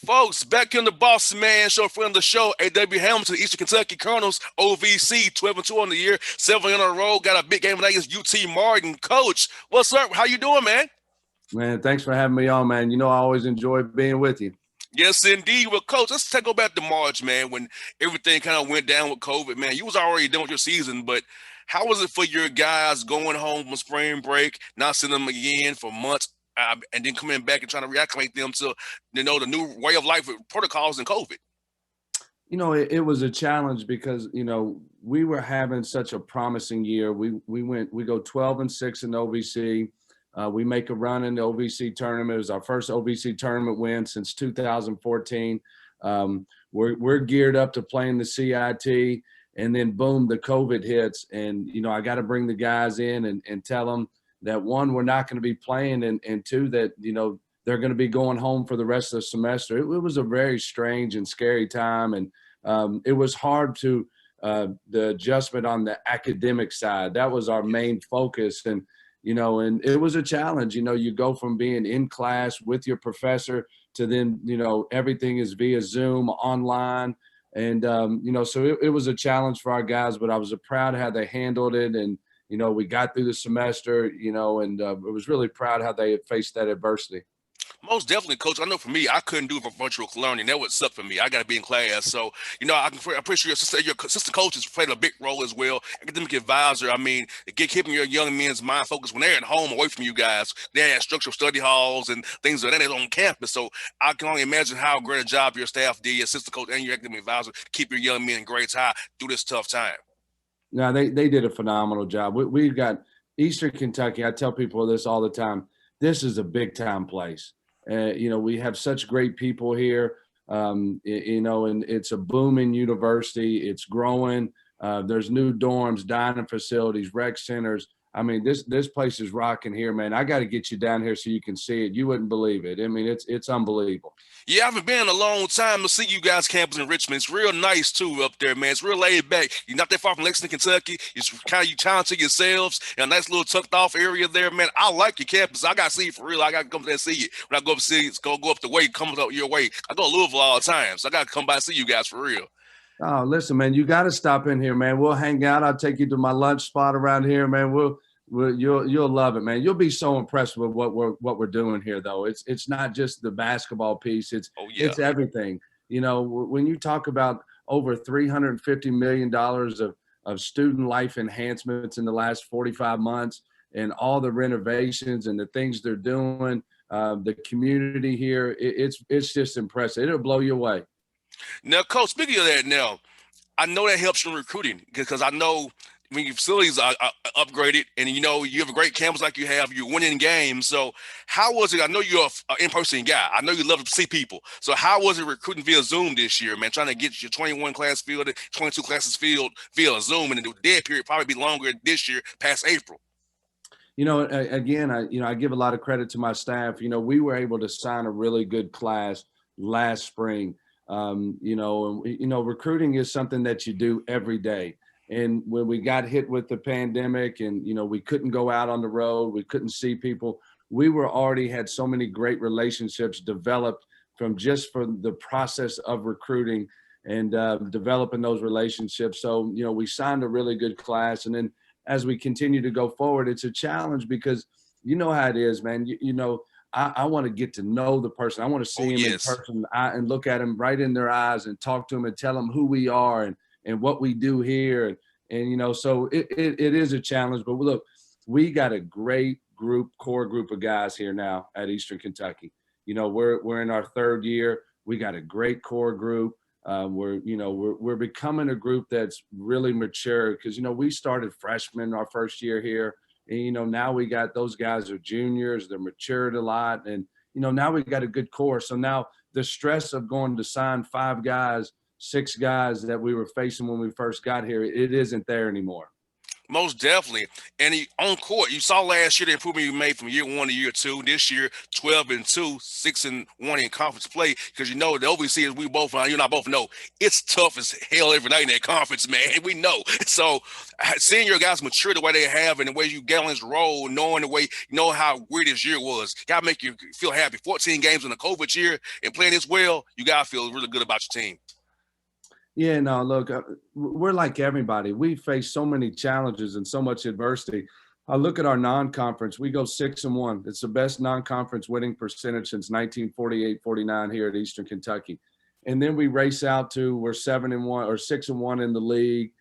Folks, back in the Bossman show, friend of the show, A.W. Hamilton, Eastern Kentucky Colonels, OVC, 12-2 on the year, 7 in a row, got a big game tonight against UT Martin. Coach, what's up? How you doing, man? Man, thanks for having me on, man. You know, I always enjoy being with you. Yes, indeed. Well, Coach, let's go back to March, man, when everything kind of went down with COVID, man. You was already done with your season, but how was it for your guys going home from spring break, not seeing them again for months, and then coming back and trying to reacclimate them to, the new way of life with protocols and COVID? You know, it was a challenge because, we were having such a promising year. We go 12-6 in the OVC. We make a run in the OVC tournament. It was our first OVC tournament win since 2014. We're geared up to playing the CIT, and then boom, the COVID hits. And, I got to bring the guys in and tell them that, one, we're not going to be playing, and two, that, they're going to be going home for the rest of the semester. It was a very strange and scary time. And it was hard to the adjustment on the academic side. That was our main focus. And it was a challenge. You go from being in class with your professor to then, everything is via Zoom, online. And, so it was a challenge for our guys, but I was proud of how they handled it. And, we got through the semester, and I was really proud how they had faced that adversity. Most definitely, Coach. I know for me, I couldn't do it for virtual learning. That would suck for me. I got to be in class. So, I'm pretty sure your assistant coaches played a big role as well. Academic advisor, I mean, keeping your young men's mind focused when they're at home away from you guys. They had structural study halls and things like that on campus. So I can only imagine how great a job your staff did, your assistant coach and your academic advisor, to keep your young men grades high through this tough time. No, they did a phenomenal job. We've got Eastern Kentucky. I tell people this all the time. This is a big time place. We have such great people here, and it's a booming university. It's growing. There's new dorms, dining facilities, rec centers. I mean, this place is rocking here, man. I got to get you down here so you can see it. You wouldn't believe it. I mean, it's unbelievable. Yeah, I haven't been in a long time to see you guys' campus in Richmond. It's real nice too up there, man. It's real laid back. You're not that far from Lexington, Kentucky. It's kind of you town to yourselves in a nice little tucked off area there, man. I like your campus. I gotta see it for real. I gotta come there and see it. When I go up see it, go up the way, come up your way. I go to Louisville all the time, so I gotta come by and see you guys for real. Oh, listen, man, you got to stop in here, man. We'll hang out. I'll take you to my lunch spot around here, man. You'll love it, man. You'll be so impressed with what we're doing here, though. It's not just the basketball piece. It's everything. When you talk about over $350 million of student life enhancements in the last 45 months, and all the renovations and the things they're doing, the community here, it's just impressive. It'll blow you away. Now, Coach, speaking of that, now I know that helps you in recruiting because I know when your facilities are upgraded and you have a great campus like you have, you're winning games. So how was it? I know you're an in-person guy. I know you love to see people. So how was it recruiting via Zoom this year, man? Trying to get your 21 class filled, 22 classes filled via Zoom, and the dead period probably be longer this year past April. Again, I give a lot of credit to my staff. We were able to sign a really good class last spring. Recruiting is something that you do every day. And when we got hit with the pandemic and, we couldn't go out on the road, we couldn't see people, we were already had so many great relationships developed for the process of recruiting and developing those relationships. So, we signed a really good class. And then as we continue to go forward, it's a challenge because you know how it is, man. I want to get to know the person. I want to see him in person and look at him right in their eyes and talk to him and tell them who we are and what we do here. And so it is a challenge, but look, we got a great core group of guys here now at Eastern Kentucky. We're in our third year. We got a great core group. We're becoming a group that's really mature because, we started freshmen our first year here. And, now we got those guys are juniors, they're matured a lot. And, now we got a good core. So now the stress of going to sign 5 guys, 6 guys that we were facing when we first got here, it isn't there anymore. Most definitely. And on court, you saw last year the improvement you made from year one to year two. This year, 12-2, 6-1 in conference play. Because you know the OVC, as we both you and I both know, it's tough as hell every night in that conference, man. We know. So seeing your guys mature the way they have and the way you get on this role, knowing the way you know how weird this year was, gotta make you feel happy. 14 games in a COVID year and playing this well, you gotta feel really good about your team. Yeah, no, look, we're like everybody. We face so many challenges and so much adversity. I look at our non-conference. We go 6-1. It's the best non-conference winning percentage since 1948-49 here at Eastern Kentucky. And then we race out to we're 7-1 or 6-1 in the league.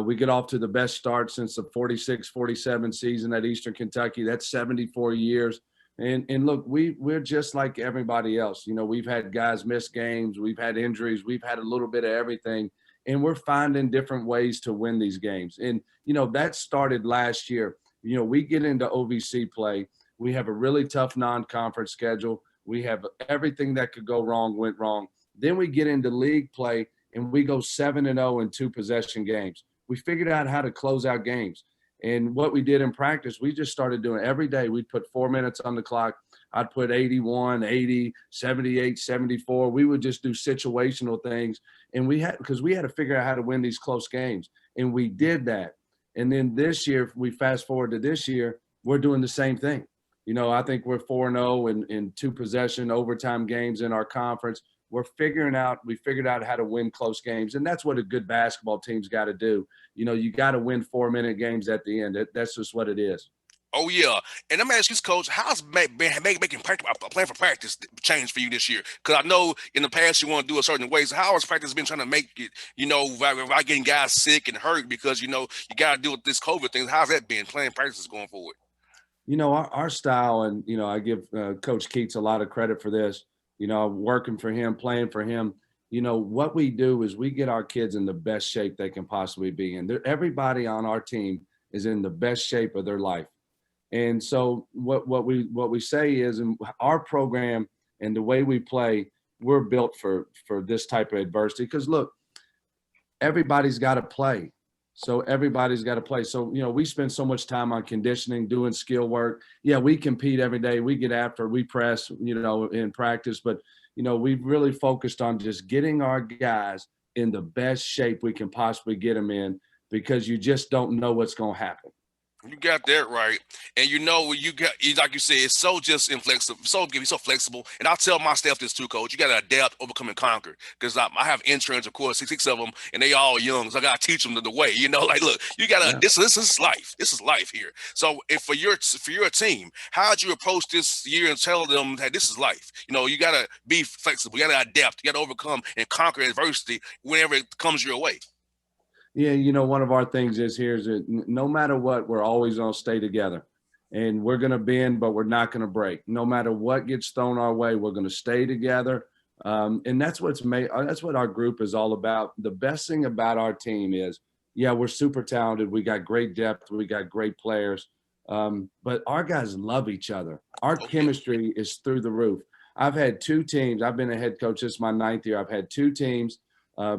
We get off to the best start since the 46-47 season at Eastern Kentucky. That's 74 years. And look, we're just like everybody else. You know, we've had guys miss games, we've had injuries, we've had a little bit of everything, and we're finding different ways to win these games. And you know, that started last year. You know, we get into OVC play, we have a really tough non-conference schedule. We have everything that could go wrong went wrong. Then we get into league play and we go 7-0 in 2 possession games. We figured out how to close out games. And what we did in practice, we just started doing every day. We'd put 4 minutes on the clock. I'd put 81, 80, 78, 74. We would just do situational things. And because we had to figure out how to win these close games. And we did that. And then this year, we fast forward to this year, we're doing the same thing. You know, I think we're 4-0 in 2 possession overtime games in our conference. We figured out how to win close games. And that's what a good basketball team's got to do. You know, you got to win 4-minute games at the end. That's just what it is. Oh yeah, and let me ask you, Coach, how's making practice, a plan for practice change for you this year? Because I know in the past you want to do a certain way. So how has practice been trying to make it, you know, without getting guys sick and hurt? Because you know you got to deal with this COVID thing. How's that been playing practices going forward? You know, our style, and, you know, I give Coach Keats a lot of credit for this, you know, working for him, playing for him. You know, what we do is we get our kids in the best shape they can possibly be in. Everybody on our team is in the best shape of their life. And so what we say is, in our program and the way we play, we're built for this type of adversity. Because look, everybody's got to play. So everybody's got to play. So, you know, we spend so much time on conditioning, doing skill work. Yeah, we compete every day. We get after, we press, you know, in practice. But, you know, we've really focused on just getting our guys in the best shape we can possibly get them in, because you just don't know what's going to happen. You got that right, and you know you got, like you said, it's so just inflexible, so flexible. And I'll tell my staff this too, Coach. You got to adapt, overcome, and conquer. Because I have interns, of course, six of them, and they all young, so I got to teach them the way. You know, like look, you got to Yeah. this is life. This is life here. So if for your team, how'd you approach this year and tell them that this is life? You know, you got to be flexible. You got to adapt. You got to overcome and conquer adversity whenever it comes your way. Yeah, you know, one of our things is here is that no matter what, we're always going to stay together, and we're going to bend, but we're not going to break. No matter what gets thrown our way, we're going to stay together. And that's what's made. That's what our group is all about. The best thing about our team is, yeah, we're super talented. We got great depth. We got great players. But our guys love each other. Our Oh yeah. chemistry is through the roof. I've had 2 teams. I've been a head coach. This is my 9th year. I've had 2 teams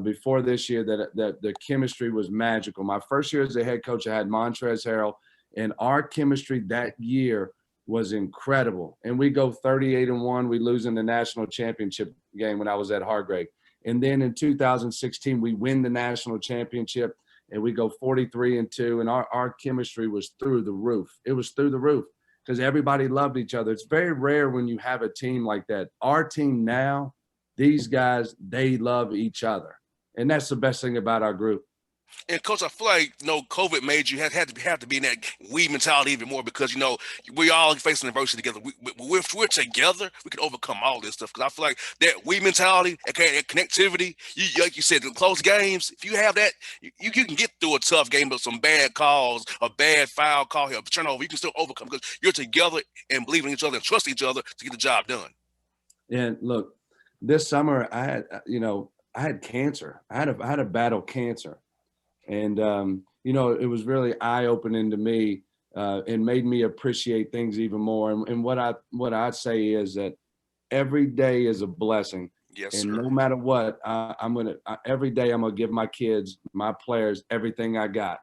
before this year that the chemistry was magical. My first year as a head coach, I had Montrezl Harrell, and our chemistry that year was incredible. And we go 38-1. We lose in the national championship game when I was at Hargrave. And then in 2016, we win the national championship, and we go 43-2. And our chemistry was through the roof. It was through the roof because everybody loved each other. It's very rare when you have a team like that. Our team now, these guys, they love each other. And that's the best thing about our group. And coach, I feel like COVID made you have to be in that we mentality even more because we all facing adversity together. If we're together, we can overcome all this stuff. Because I feel like that we mentality, okay, that connectivity, like you said, the close games. If you have that, you can get through a tough game with some bad calls, a bad foul call here, a turnover. You can still overcome because you're together and believe in each other and trust each other to get the job done. And look, this summer I had cancer. I had to battle cancer. And, it was really eye-opening to me and made me appreciate things even more. And what I'd say is that every day is a blessing. Yes, And sir. no matter what, every day I'm going to give my kids, my players, everything I got.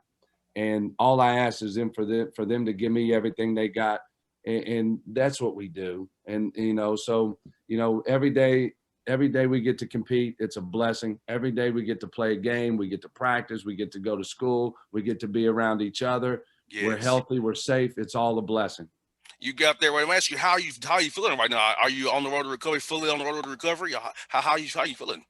And all I ask is for them to give me everything they got. And that's what we do. And, so, every day we get to compete, it's a blessing. Every day we get to play a game, we get to practice, we get to go to school, we get to be around each other. We're Yes. healthy, we're safe. It's all a blessing. You got there. Right. I'm asking you how you feeling right now? Are you on the road to recovery? Fully on the road to recovery? How you feeling?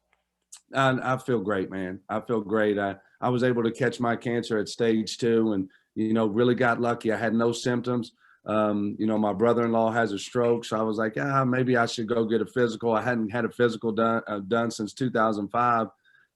I feel great, man. I feel great. I was able to catch my cancer at stage 2 and, really got lucky. I had no symptoms. My brother-in-law has a stroke. So I was like, maybe I should go get a physical. I hadn't had a physical done since 2005.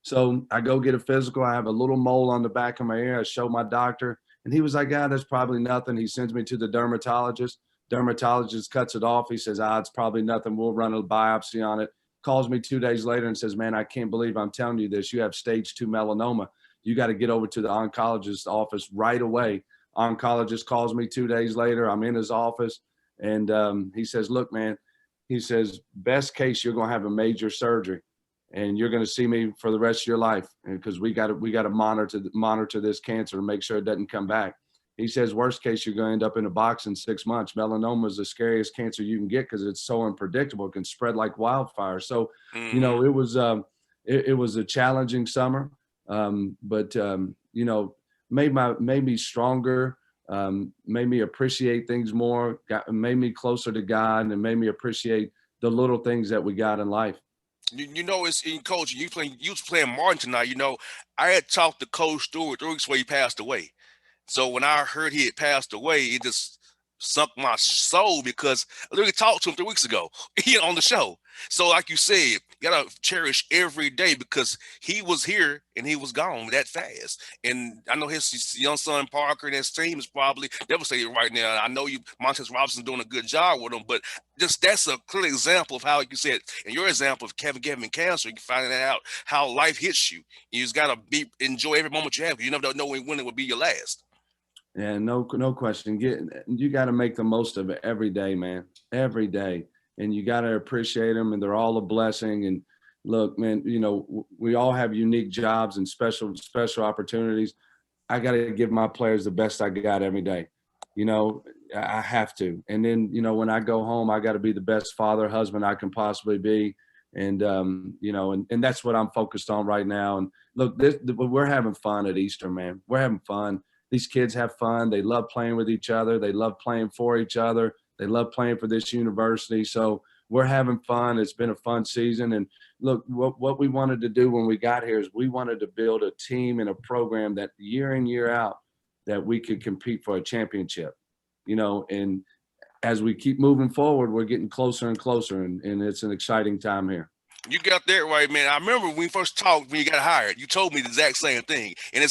So I go get a physical. I have a little mole on the back of my ear. I show my doctor and he was like, that's probably nothing. He sends me to the dermatologist. Dermatologist cuts it off. He says, it's probably nothing. We'll run a biopsy on it. Calls me 2 days later and says, man, I can't believe I'm telling you this. You have stage 2 melanoma. You got to get over to the oncologist's office right away. Oncologist calls me 2 days later. I'm in his office and he says, look, man, he says, best case, you're going to have a major surgery and you're going to see me for the rest of your life because we got to monitor this cancer and make sure it doesn't come back. He says, worst case, you're going to end up in a box in 6 months. Melanoma is the scariest cancer you can get because it's so unpredictable. It can spread like wildfire. So, Mm-hmm. it was a challenging summer, but made me stronger, made me appreciate things more, made me closer to God, and made me appreciate the little things that we got in life. It's in coach. You was playing Martin tonight. I had talked to Coach Stewart 3 weeks before he passed away. So when I heard he had passed away, it just sunk my soul because I literally talked to him 3 weeks ago on the show. So like you said, you gotta cherish every day because he was here and he was gone that fast. And I know his young son Parker and his team is probably devastated right now. I know Montez Robinson's doing a good job with him, but just that's a clear example of how, like you said, in your example of Kevin getting cancer, you finding out how life hits you. You just gotta enjoy every moment you have. You never know when it will be your last. Yeah, no question. You got to make the most of it every day, man. Every day, and you got to appreciate them, and they're all a blessing. And look, man, we all have unique jobs and special opportunities. I got to give my players the best I got every day. I have to. And then, when I go home, I got to be the best father, husband I can possibly be. And and that's what I'm focused on right now. And look, we're having fun at Easter, man. We're having fun. These kids have fun. They love playing with each other. They love playing for each other. They love playing for this university. So we're having fun. It's been a fun season. And look, what we wanted to do when we got here is we wanted to build a team and a program that year in, year out, that we could compete for a championship, and as we keep moving forward, we're getting closer and closer, and it's an exciting time here. You got that right, man. I remember when we first talked when you got hired, you told me the exact same thing. And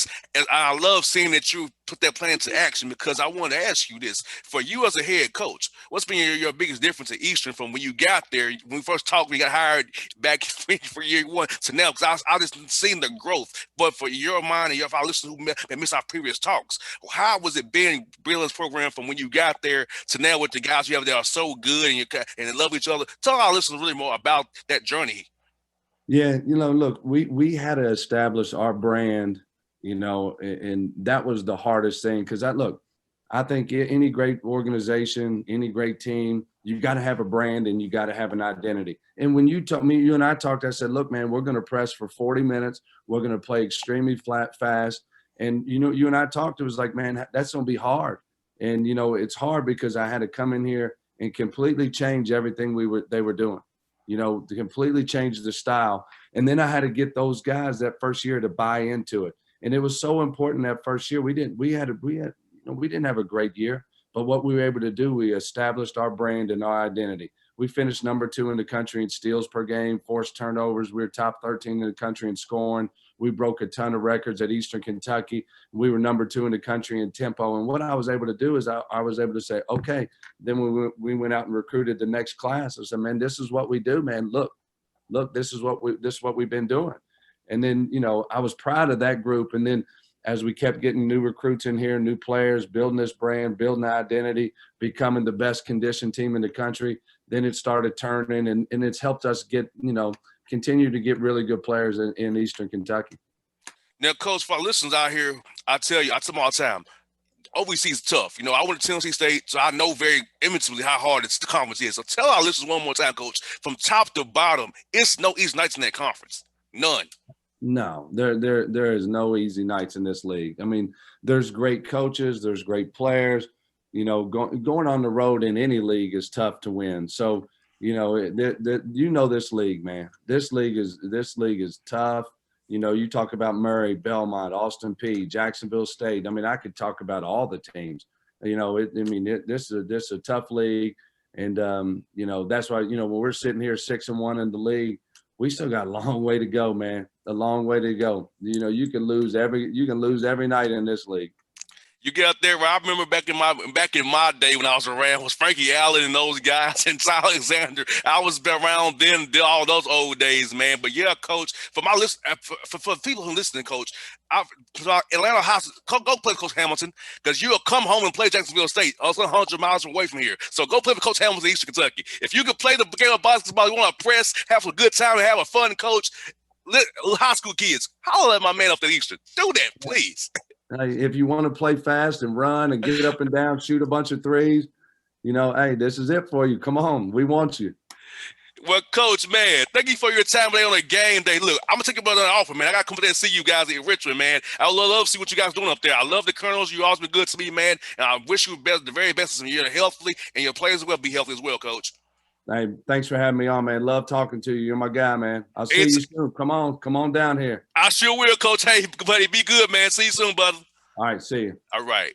I love seeing that you put that plan into action because I wanted to ask you this. For you as a head coach, what's been your biggest difference at Eastern from when you got there, when we first talked, when you got hired back for year 1 to now? Because I just seen the growth. But for your mind and if I listen who missed our previous talks, how was it being Brilliant's program from when you got there to now with the guys you have that are so good and they love each other? Tell our listeners really more about that journey. Yeah, look, we had to establish our brand, and that was the hardest thing because I think any great organization, any great team, you got to have a brand and you got to have an identity. And when you and I talked, I said, look, man, we're going to press for 40 minutes. We're going to play extremely fast. And, you and I talked, it was like, man, that's going to be hard. And, it's hard because I had to come in here and completely change everything they were doing, to completely change the style. And then I had to get those guys that first year to buy into it. And it was so important that first year we didn't have a great year, but what we were able to do, we established our brand and our identity. We finished number 2 in the country in steals per game, forced turnovers. We were top 13 in the country in scoring. We broke a ton of records at Eastern Kentucky. We were number 2 in the country in tempo. And what I was able to do is I was able to say, okay, then we went out and recruited the next class. I said, man, this is what we do, man. Look, this is what we've been doing. And then, I was proud of that group. And then as we kept getting new recruits in here, new players, building this brand, building the identity, becoming the best conditioned team in the country, then it started turning and it's helped us continue to get really good players in Eastern Kentucky. Now, Coach, for our listeners out here, I tell you, I tell them all the time, OVC is tough. You know, I went to Tennessee State, so I know very intimately how hard the conference is. So tell our listeners one more time, Coach, from top to bottom, it's no easy nights in that conference. None. No, there is no easy nights in this league. I mean, there's great coaches, there's great players. You know, going on the road in any league is tough to win. So, you know, you know this league, man. This league is tough. You know, you talk about Murray, Belmont, Austin P, Jacksonville State. I mean, I could talk about all the teams. You know, this is a tough league, and you know that's why when we're sitting here 6-1 in the league, we still got a long way to go, man. A long way to go. You know, you can lose every night in this league. You get out there. I remember back in my day when I was around was Frankie Allen and those guys and Ty Alexander. I was around then, all those old days, man. But yeah, Coach, for my list, for people who listening, Coach, Atlanta House, go play Coach Hamilton because you'll come home and play Jacksonville State, also 100 miles away from here. So go play for Coach Hamilton in Eastern Kentucky. If you can play the game of basketball, you want to press, have some good time, and have a fun, Coach. High school kids, holler at my man up at Eastern. Do that, please. If you want to play fast and run and get up and down, shoot a bunch of threes, hey, this is it for you. Come on. We want you. Well, Coach, man, thank you for your time today on a game day. Look, I'm going to take about another offer, man. I got to come there and see you guys in Richmond, man. I would love to see what you guys are doing up there. I love the Colonels. You always been good to me, man. And I wish you the very best of you healthily, and your players will be healthy as well, Coach. Hey, thanks for having me on, man. Love talking to you. You're my guy, man. I'll see you soon. Come on down here. I sure will, Coach. Hey, buddy, be good, man. See you soon, brother. All right, see you. All right.